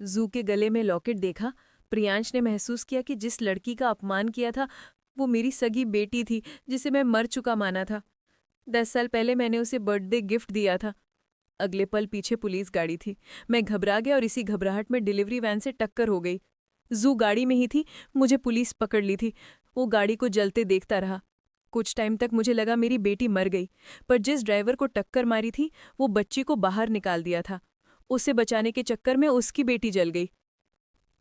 जू के गले में लॉकेट देखा। प्रियांश ने महसूस किया कि जिस लड़की का अपमान किया था वो मेरी सगी बेटी थी, जिसे मैं मर चुका माना था। 10 साल पहले मैंने उसे बर्थडे गिफ्ट दिया था। अगले पल पीछे पुलिस गाड़ी थी। मैं घबरा गया और इसी घबराहट में डिलीवरी वैन से टक्कर हो गई। जू गाड़ी में ही थी, मुझे पुलिस पकड़ ली थी। वो गाड़ी को जलते देखता रहा। कुछ टाइम तक मुझे लगा मेरी बेटी मर गई, पर जिस ड्राइवर को टक्कर मारी थी वो बच्ची को बाहर निकाल दिया था। उसे बचाने के चक्कर में उसकी बेटी जल गई।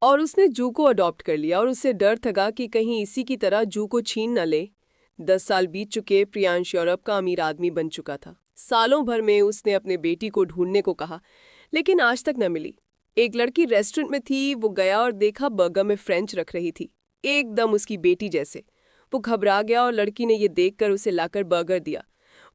और उसने जू को अडॉप्ट कर लिया और उसे डर था कि कहीं इसी की तरह जू को छीन न ले। 10 साल बीत चुके, प्रियांश यूरोप का अमीर आदमी बन चुका था। सालों भर में उसने अपने बेटी को ढूंढने को कहा, लेकिन आज तक न मिली। एक लड़की रेस्टोरेंट में थी, वो गया और देखा बर्गर में फ्रेंच रख रही थी, एकदम उसकी बेटी जैसे। वो घबरा गया और लड़की ने ये देखकर उसे लाकर बर्गर दिया।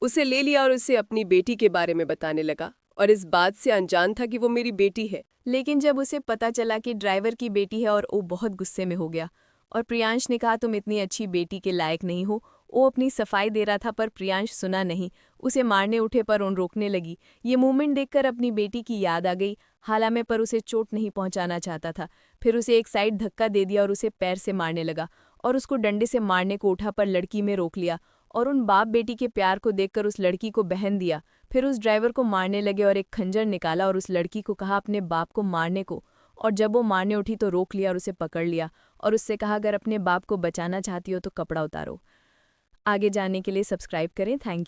उसे ले लिया और उसे अपनी बेटी के बारे में बताने लगा, और इस बात से अनजान था कि वो मेरी बेटी है। लेकिन जब उसे पता चला कि ड्राइवर की बेटी है और वो बहुत गुस्से में हो गया। और प्रियांश ने कहा, तुम इतनी अच्छी बेटी के लायक नहीं हो। वो अपनी सफाई दे रहा था पर प्रियांश सुना नहीं। उसे मारने उठे पर उन रोकने लगी। ये मूवमेंट देखकर अपनी बेटी की याद आ गई। हालांकि पर उसे चोट नहीं पहुंचाना चाहता था। फिर उसे एक साइड धक्का दे दिया और उसे पैर से मारने लगा और उसको डंडे से मारने को उठा पर लड़की में रोक लिया और उन बाप बेटी के प्यार को देखकर उस लड़की को बहन दिया। फिर उस ड्राइवर को मारने लगे और एक खंजर निकाला और उस लड़की को कहा अपने बाप को मारने को। और जब वो मारने उठी तो रोक लिया और उसे पकड़ लिया और उससे कहा, अगर अपने बाप को बचाना चाहती हो तो कपड़ा उतारो। आगे जानने के लिए सब्सक्राइब करें। Thank you.